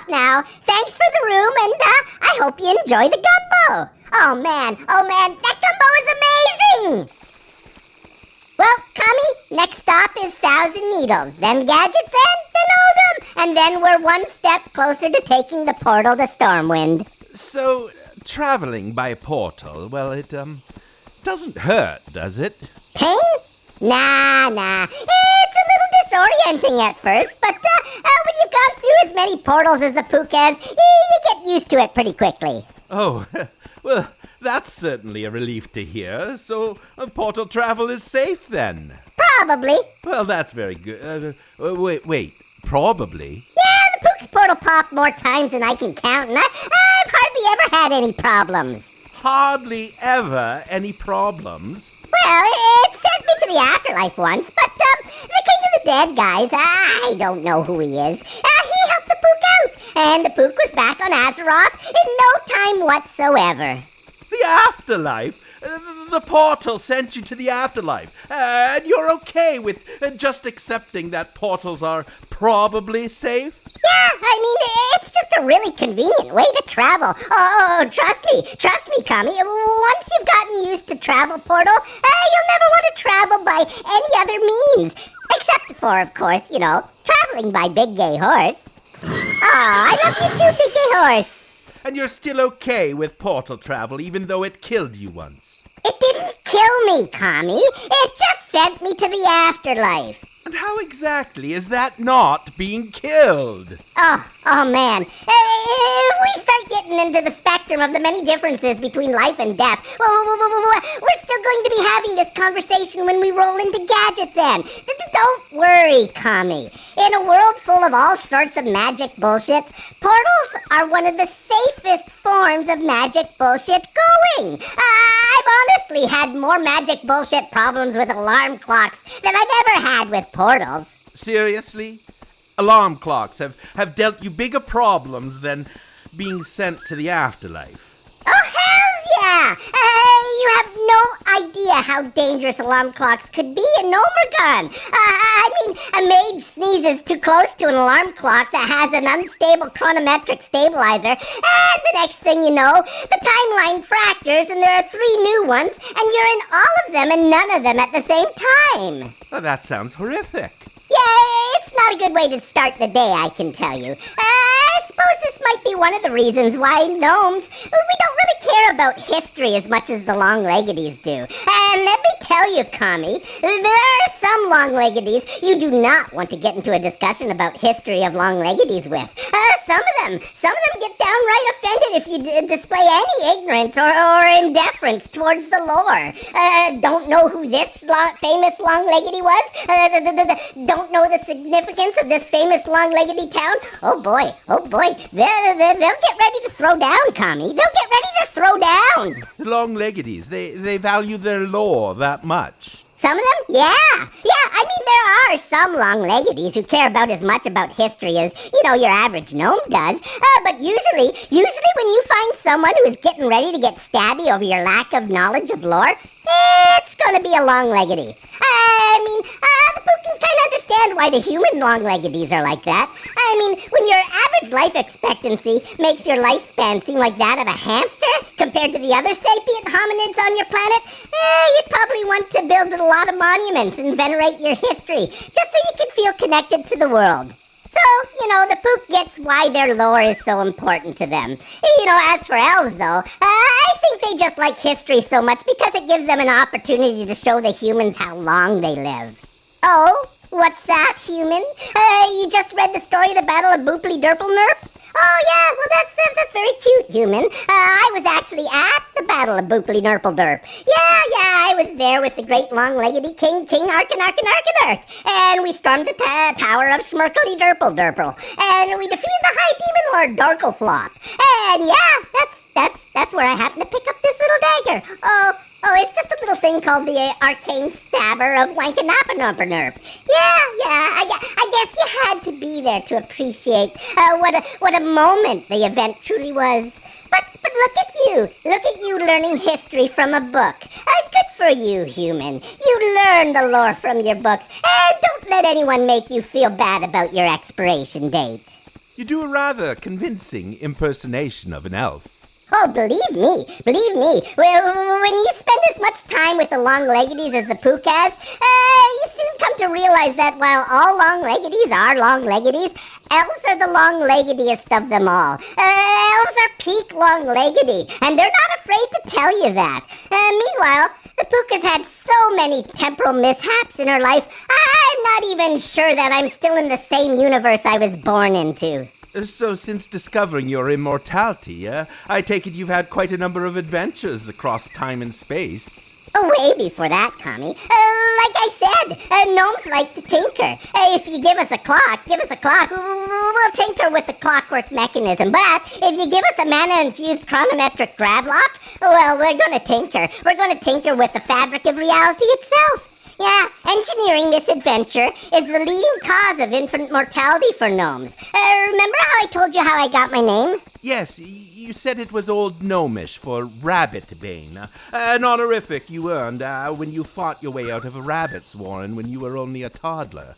off now. Thanks for the room, and I hope you enjoy the gumbo. Oh man, that gumbo is amazing! Well, Kami, next stop is Thousand Needles, then Gadget's End, then Oldham, and then we're one step closer to taking the portal to Stormwind. So, traveling by portal, well, it, doesn't hurt, does it? Pain? Nah. It's a little disorienting at first, but when you've gone through as many portals as the Pook has, you get used to it pretty quickly. Oh, well, that's certainly a relief to hear. So, portal travel is safe then? Probably. Well, that's very good. Wait, probably? Yeah, the Pook's portal popped more times than I can count, and I've hardly ever had any problems. Hardly ever any problems? Well, it sent me to the afterlife once, but the King of the Dead guys, I don't know who he is. He helped the Pook out, and the Pook was back on Azeroth in no time whatsoever. The afterlife? The portal sent you to the afterlife, and you're okay with just accepting that portals are probably safe? Yeah, I mean, it's just a really convenient way to travel. Oh, trust me, Kami. Once you've gotten used to travel portal, you'll never want to travel by any other means. Except for, of course, traveling by Big Gay Horse. I love you too, Big Gay Horse. And you're still okay with portal travel, even though it killed you once? It didn't kill me, Kami. It just sent me to the afterlife. And how exactly is that not being killed? Oh man. If we start getting into the spectrum of the many differences between life and death, we're still going to be having this conversation when we roll into Gadget's End. Don't worry, Kami. In a world full of all sorts of magic bullshit, portals are one of the safest forms of magic bullshit going. I've honestly had more magic bullshit problems with alarm clocks than I've ever had with portals. Seriously? Alarm clocks have dealt you bigger problems than being sent to the afterlife. Oh, hells yeah! You have no idea how dangerous alarm clocks could be in Nomergon. A mage sneezes too close to an alarm clock that has an unstable chronometric stabilizer, and the next thing you know, the timeline fractures and there are 3 new ones, and you're in all of them and none of them at the same time. Well, that sounds horrific. Yeah, it's not a good way to start the day, I can tell you. I suppose this might be one of the reasons why gnomes, we don't really care about history as much as the long-leggities do. And let me tell you, Kami, there are some long-leggities you do not want to get into a discussion about history of long-leggities with. Some of them get downright offended if you display any ignorance or indifference towards the lore. Don't know who this famous long-leggedy was? Don't know the significance of this famous long-leggedy town? Oh boy, they'll get ready to throw down, Kami. They'll get ready to throw down. The long-leggities, they value their lore that much. Some of them? Yeah, there are some long-leggities who care about as much about history as, your average gnome does. But usually when you find someone who is getting ready to get stabby over your lack of knowledge of lore, it's gonna be a long-leggedy. The Pook can kind of understand why the human long-leggities are like that. When your average life expectancy makes your lifespan seem like that of a hamster compared to the other sapient hominids on your planet, you'd probably want to build a lot of monuments and venerate your history, just so you can feel connected to the world. So, the Pook gets why their lore is so important to them. As for elves, though, I think they just like history so much because it gives them an opportunity to show the humans how long they live. Oh, what's that, human? You just read the story of the Battle of Booply Durple Nerp? Oh, yeah, well, that's very cute, human. I was actually at the Battle of Booply Nurple Derp. Yeah, I was there with the great long-leggedy King Arkin, and we stormed the tower of Smirkly Durple Durple, and we defeated the High Demon Lord Dorkleflop. And yeah, that's where I happened to pick up this little dagger. Oh, it's just a little thing called the arcane stabber of Wankanapanopernerp. Yeah, I guess you had to be there to appreciate what a moment the event truly was. But look at you learning history from a book. Good for you, human. You learn the lore from your books, and don't let anyone make you feel bad about your expiration date. You do a rather convincing impersonation of an elf. Oh, believe me. When you spend as much time with the long-leggities as the Pook has, you soon come to realize that while all long-leggities are long-leggities, elves are the long-leggediest of them all. Elves are peak long-leggedy, and they're not afraid to tell you that. Meanwhile, the Pook has had so many temporal mishaps in her life, I'm not even sure that I'm still in the same universe I was born into. So since discovering your immortality, I take it you've had quite a number of adventures across time and space. Oh, way before that, Kami. Like I said, gnomes like to tinker. If you give us a clock, we'll tinker with the clockwork mechanism. But if you give us a mana-infused chronometric gravlock, well, we're gonna tinker. We're gonna tinker with the fabric of reality itself. Yeah, engineering misadventure is the leading cause of infant mortality for gnomes. Remember how I told you how I got my name? Yes, you said it was Old Gnomish for Rabbitbane, an honorific you earned when you fought your way out of a rabbit's warren when you were only a toddler.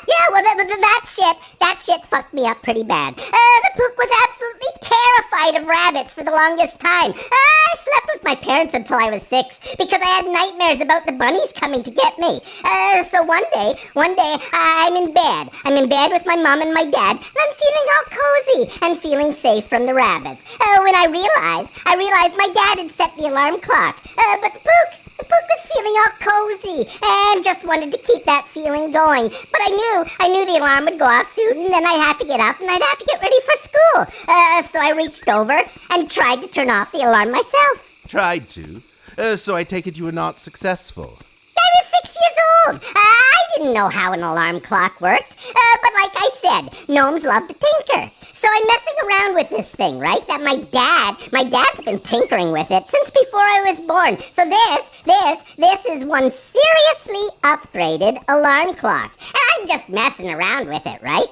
Yeah, well, that shit fucked me up pretty bad. The Pook was absolutely terrified of rabbits for the longest time. I slept with my parents until I was 6 because I had nightmares about the bunnies coming to get me. So one day, I'm in bed. I'm in bed with my mom and my dad, and I'm feeling all cozy and feeling safe from the rabbits. When I realized my dad had set the alarm clock. But the Pook was feeling all cozy and just wanted to keep that feeling going. But I knew the alarm would go off soon, and then I'd have to get up and I'd have to get ready for school. So I reached over and tried to turn off the alarm myself. Tried to? So I take it you were not successful. I was 6 years old. I didn't know how an alarm clock worked. But like I said, gnomes love to tinker. So I'm messing around with this thing, right? That my dad's been tinkering with it since before I was born. So this is one seriously upgraded alarm clock. And I'm just messing around with it, right?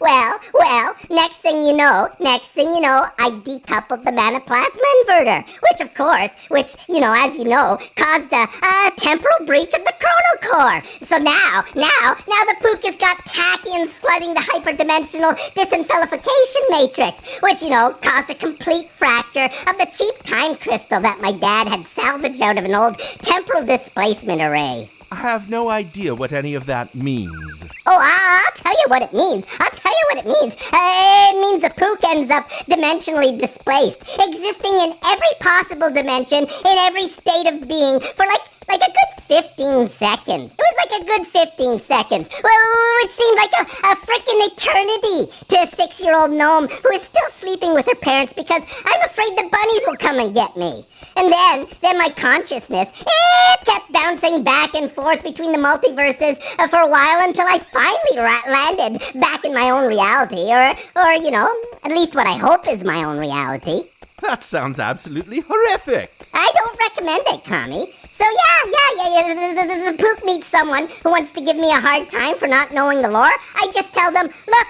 Well, next thing you know, I decoupled the manaplasma inverter, which, as you know, caused a temporal breach of the chronocore. So now the Pook has got tachyons flooding the hyperdimensional disenfellification matrix, which, caused a complete fracture of the cheap time crystal that my dad had salvaged out of an old temporal displacement array. I have no idea what any of that means. Oh, I'll tell you what it means. It means the Pook ends up dimensionally displaced, existing in every possible dimension, in every state of being, for like a good 15 seconds. It was like a good 15 seconds, which seemed like a frickin' eternity to a 6-year-old gnome who is still sleeping with her parents because I'm afraid the bunnies will come and get me. And then my consciousness, it kept bouncing back and forth between the multiverses for a while until I finally landed back in my own reality, or at least what I hope is my own reality. That sounds absolutely horrific. I don't recommend it, Kami. So yeah, the Pook meets someone who wants to give me a hard time for not knowing the lore. I just tell them, look,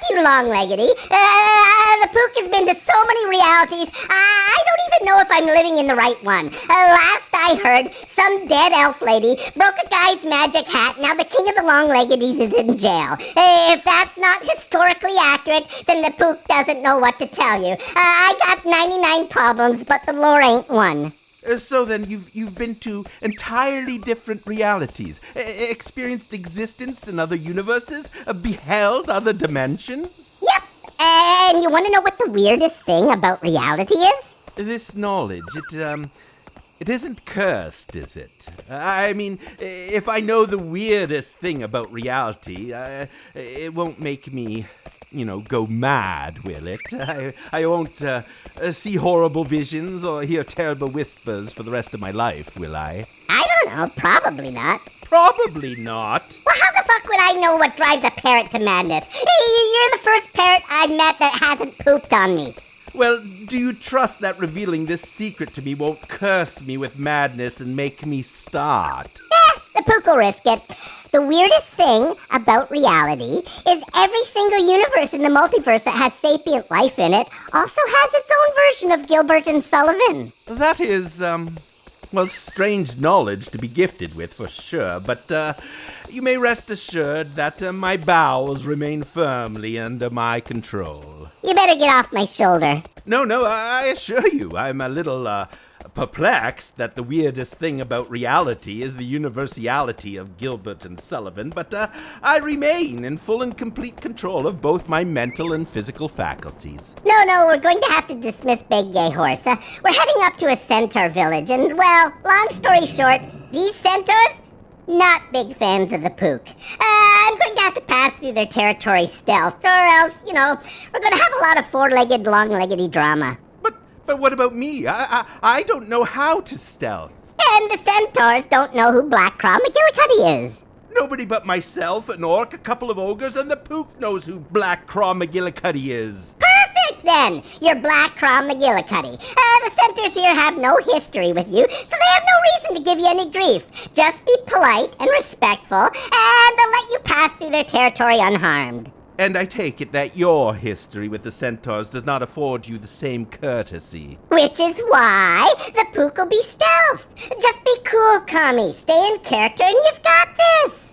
you long-leggedy. The Pook has been to so many realities, I don't even know if I'm living in the right one. Last I heard, some dead elf lady broke a guy's magic hat. Now the king of the long-leggedies is in jail. If that's not historically accurate, then the Pook doesn't know what to tell you. I got 99 problems, but the lore ain't one. So then you've been to entirely different realities, experienced existence in other universes, beheld other dimensions? Yep. And you want to know what the weirdest thing about reality is? This knowledge, it isn't cursed, is it? I mean, if I know the weirdest thing about reality, it won't make me, go mad, will it? I won't see horrible visions or hear terrible whispers for the rest of my life, will I? I don't know. Probably not. Probably not. Well, how the fuck would I know what drives a parrot to madness? You're the first parrot I've met that hasn't pooped on me. Well, do you trust that revealing this secret to me won't curse me with madness and make me start? The Pook will risk it. The weirdest thing about reality is every single universe in the multiverse that has sapient life in it also has its own version of Gilbert and Sullivan. That is, Well, strange knowledge to be gifted with, for sure, but you may rest assured that my bowels remain firmly under my control. You better get off my shoulder. No, I assure you, I'm a little perplexed that the weirdest thing about reality is the universality of Gilbert and Sullivan, but I remain in full and complete control of both my mental and physical faculties. No, we're going to have to dismiss Big Gay Horse. We're heading up to a centaur village, and, well, long story short, these centaurs, not big fans of the Pook. I'm going to have to pass through their territory stealth, or else, we're going to have a lot of four-legged, long-leggedy drama. But what about me? I don't know how to stealth. And the centaurs don't know who Black Craw McGillicuddy is. Nobody but myself, an orc, a couple of ogres, and the Pook knows who Black Craw McGillicuddy is. Perfect, then! You're Black Craw McGillicuddy. The centaurs here have no history with you, so they have no reason to give you any grief. Just be polite and respectful, and they'll let you pass through their territory unharmed. And I take it that your history with the centaurs does not afford you the same courtesy. Which is why the Pook will be stealth. Just be cool, Kami. Stay in character and you've got this.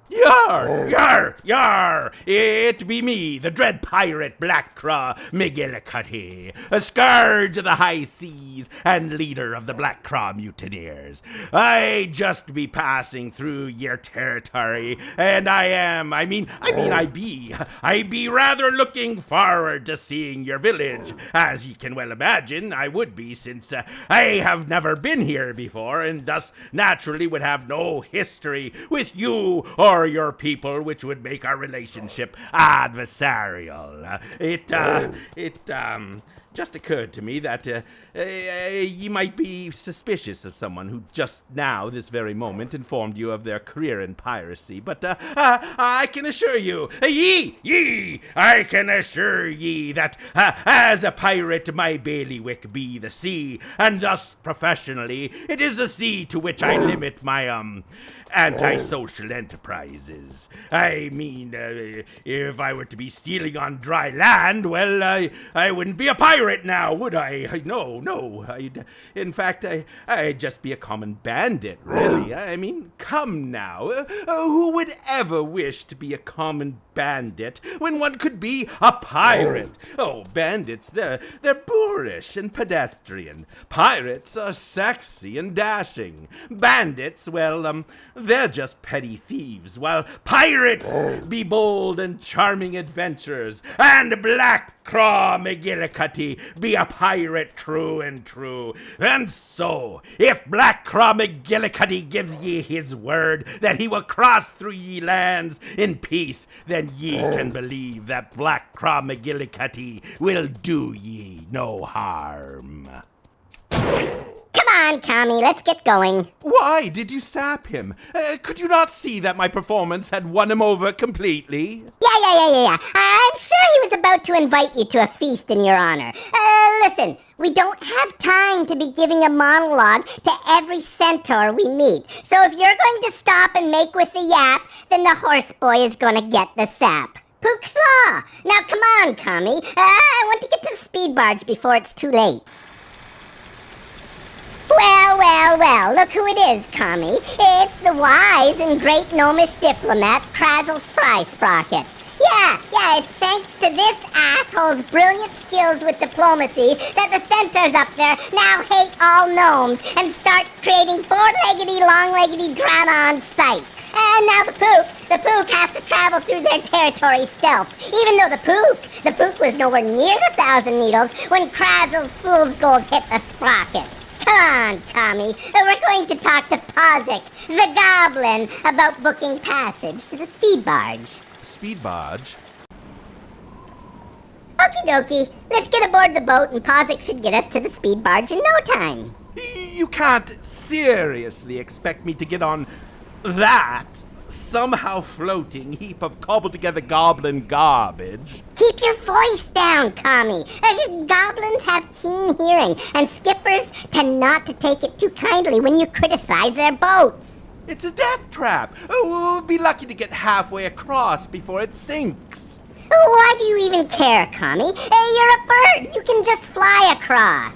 Yar! Yar! Yar! It be me, the dread pirate Black Craw McGillicuddy, a scourge of the high seas and leader of the Black Craw mutineers. I just be passing through your territory, and I be rather looking forward to seeing your village. As ye can well imagine, I would be, since I have never been here before, and thus naturally would have no history with you or your people, which would make our relationship adversarial. It just occurred to me that ye might be suspicious of someone who just now, this very moment, informed you of their career in piracy. But I can assure you, I can assure ye that as a pirate, my bailiwick be the sea, and thus professionally, it is the sea to which I limit my antisocial enterprises. I mean, if I were to be stealing on dry land, well, I wouldn't be a pirate now, would I? No. In fact, I'd just be a common bandit, really. I mean, come now. Who would ever wish to be a common bandit when one could be a pirate? Oh, bandits, they're boorish and pedestrian. Pirates are sexy and dashing. Bandits, well, they're just petty thieves, while pirates be bold and charming adventurers, and Black Craw McGillicuddy be a pirate true and true. And so, if Black Craw McGillicuddy gives ye his word that he will cross through ye lands in peace, then ye can believe that Black Craw McGillicuddy will do ye no harm. Come on, Kami, let's get going. Why did you sap him? Could you not see that my performance had won him over completely? Yeah. I'm sure he was about to invite you to a feast in your honor. Listen, we don't have time to be giving a monologue to every centaur we meet. So if you're going to stop and make with the yap, then the horse boy is going to get the sap. Pook's law. Now come on, Kami. I want to get to the Speedbarge before it's too late. Well, look who it is, Kami. It's the wise and great gnomish diplomat, Krazzle Sprocket. Yeah, it's thanks to this asshole's brilliant skills with diplomacy that the centaurs up there now hate all gnomes and start creating four-leggedy, long-leggedy drama on sight. And now the Pook has to travel through their territory stealth, even though the Pook was nowhere near the Thousand Needles when Krazzle's fool's gold hit the sprocket. Come on, Kami. We're going to talk to Pozik, the goblin, about booking passage to the Speedbarge. Speedbarge? Okie dokie. Let's get aboard the boat and Pozik should get us to the Speedbarge in no time. You can't seriously expect me to get on that somehow floating heap of cobbled-together goblin garbage. Keep your voice down, Kami. Goblins have keen hearing, and skippers tend not to take it too kindly when you criticize their boats. It's a death trap. We'll be lucky to get halfway across before it sinks. Why do you even care, Kami? You're a bird. You can just fly across.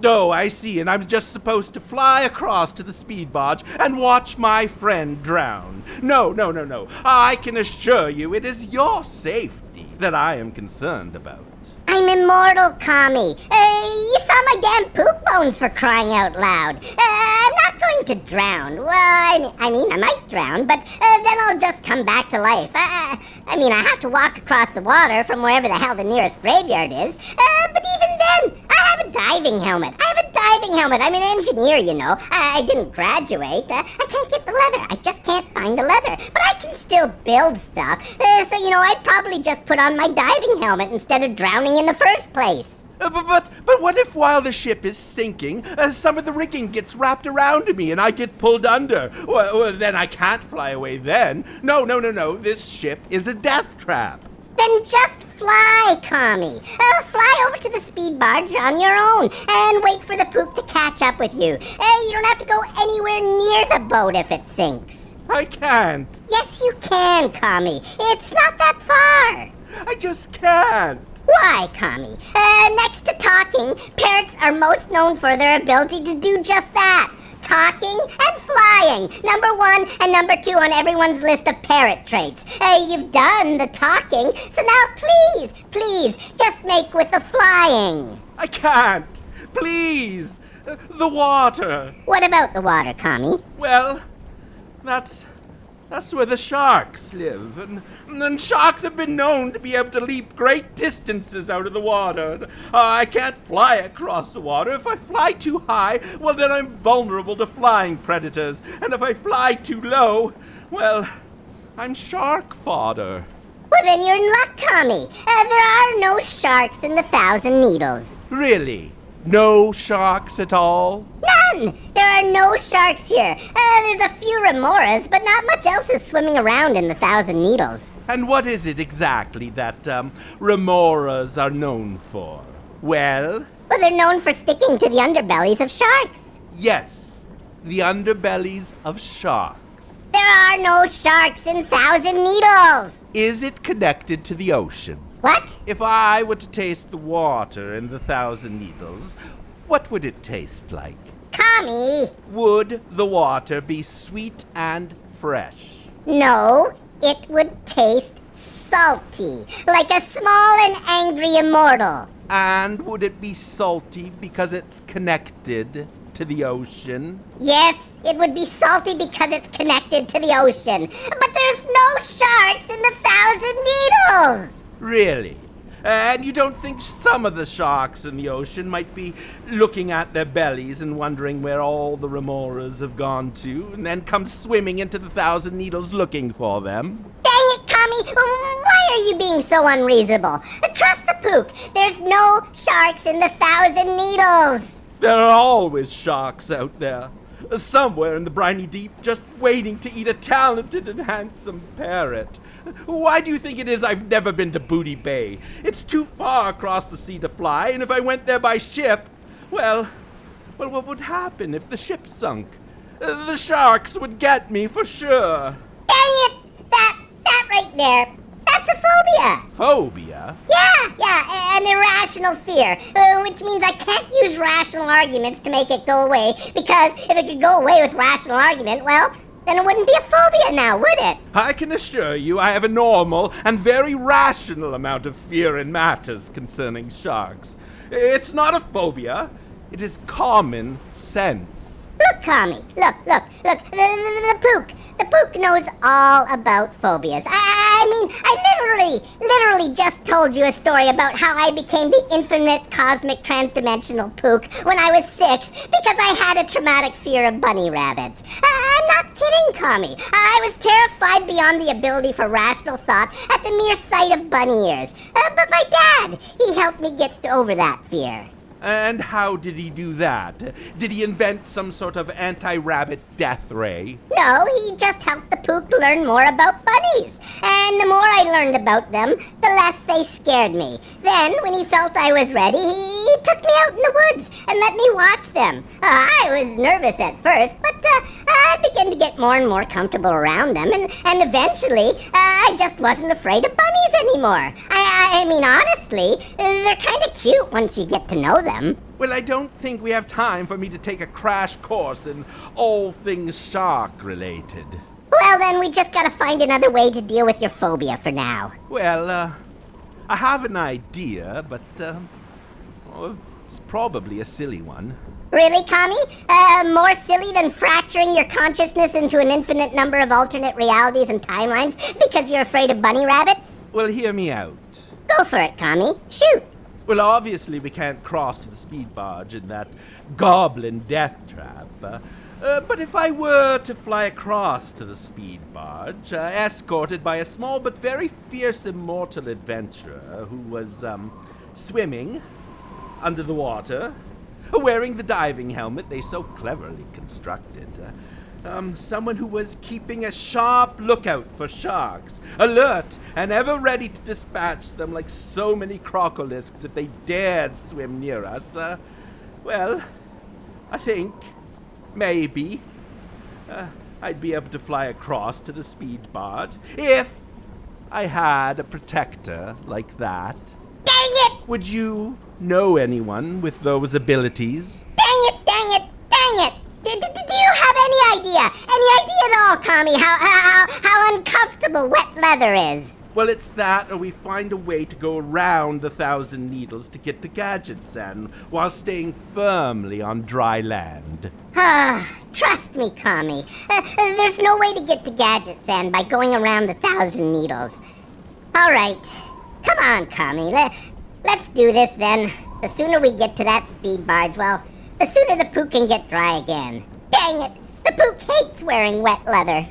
Oh, I see, and I'm just supposed to fly across to the Speedbarge and watch my friend drown. No. I can assure you it is your safety that I am concerned about. I'm immortal, Kami. You saw my damn poop bones, for crying out loud. I'm not going to drown. Well, I mean, I might drown, but then I'll just come back to life. I have to walk across the water from wherever the hell the nearest graveyard is. But even then, I have a diving helmet. I'm an engineer, you know. I didn't graduate. I can't get the leather. I just can't find the leather. But I can still build stuff. So, I'd probably just put on my diving helmet instead of drowning in the first place. But what if while the ship is sinking, some of the rigging gets wrapped around me and I get pulled under? Well, then I can't fly away then. No. This ship is a death trap. Then just fly, Kami. Fly over to the Speedbarge on your own and wait for the Pook to catch up with you. You don't have to go anywhere near the boat if it sinks. I can't. Yes, you can, Kami. It's not that far. I just can't. Why, Kami? Next to talking, parrots are most known for their ability to do just that. Talking and flying. Number 1 and number 2 on everyone's list of parrot traits. You've done the talking, so now please, just make with the flying. I can't. Please. The water. What about the water, Kami? Well, that's where the sharks live, and sharks have been known to be able to leap great distances out of the water. I can't fly across the water. If I fly too high, well, then I'm vulnerable to flying predators, and if I fly too low, well, I'm shark fodder. Well, then you're in luck, Kami. There are no sharks in the Thousand Needles. Really? No sharks at all? None! There are no sharks here. There's a few remoras, but not much else is swimming around in the Thousand Needles. And what is it exactly that remoras are known for? Well, they're known for sticking to the underbellies of sharks. Yes, the underbellies of sharks. There are no sharks in Thousand Needles. Is it connected to the ocean? What? If I were to taste the water in the Thousand Needles, what would it taste like? Kami! Would the water be sweet and fresh? No, it would taste salty, like a small and angry immortal. And would it be salty because it's connected to the ocean? Yes, it would be salty because it's connected to the ocean. But there's no sharks in the Thousand Needles! Really? And you don't think some of the sharks in the ocean might be looking at their bellies and wondering where all the remoras have gone to, and then come swimming into the Thousand Needles looking for them? Dang it, Kami! Why are you being so unreasonable? Trust the Pook. There's no sharks in the Thousand Needles. There are always sharks out there, somewhere in the briny deep, just waiting to eat a talented and handsome parrot. Why do you think it is I've never been to Booty Bay? It's too far across the sea to fly, and if I went there by ship, well, what would happen if the ship sunk? The sharks would get me for sure. Dang it! That right there, that's a phobia. Phobia? Yeah, an irrational fear, which means I can't use rational arguments to make it go away, because if it could go away with rational argument, well, then it wouldn't be a phobia now, would it? I can assure you I have a normal and very rational amount of fear in matters concerning sharks. It's not a phobia. It is common sense. Look, Kami. Look. The Pook. The Pook knows all about phobias. I literally just told you a story about how I became the infinite cosmic transdimensional Pook when I was 6 because I had a traumatic fear of bunny rabbits. I'm not kidding, Kami. I was terrified beyond the ability for rational thought at the mere sight of bunny ears. But my dad, he helped me get over that fear. And how did he do that? Did he invent some sort of anti-rabbit death ray? No, he just helped the Pook learn more about bunnies. And the more I learned about them, the less they scared me. Then, when he felt I was ready, he took me out in the woods and let me watch them. I was nervous at first, but I began to get more and more comfortable around them. And eventually, I just wasn't afraid of bunnies anymore. I mean, honestly, they're kind of cute once you get to know them. Well, I don't think we have time for me to take a crash course in all things shark-related. Well, then we just gotta find another way to deal with your phobia for now. Well, I have an idea, but, it's probably a silly one. Really, Kami? More silly than fracturing your consciousness into an infinite number of alternate realities and timelines because you're afraid of bunny rabbits? Well, hear me out. Go for it, Kami. Shoot! Well, obviously we can't cross to the Speedbarge in that goblin death trap. But if I were to fly across to the Speedbarge, escorted by a small but very fierce immortal adventurer who was, swimming under the water, wearing the diving helmet they so cleverly constructed, someone who was keeping a sharp lookout for sharks, alert and ever ready to dispatch them like so many crocolisks if they dared swim near us, well, I think, maybe, I'd be able to fly across to the Speedbarge if I had a protector like that. Dang it! Would you know anyone with those abilities? Dang it, dang it, dang it! Do you have any idea at all, Kami, how uncomfortable wet leather is? Well, it's that, or we find a way to go around the 1,000 Needles to get to Gadget Sand while staying firmly on dry land. Trust me, Kami. There's no way to get to Gadget Sand by going around the 1,000 Needles. All right. Come on, Kami. Let's do this, then. The sooner we get to that Speedbarge, well, the sooner the Pook can get dry again. Dang it! The Pook hates wearing wet leather.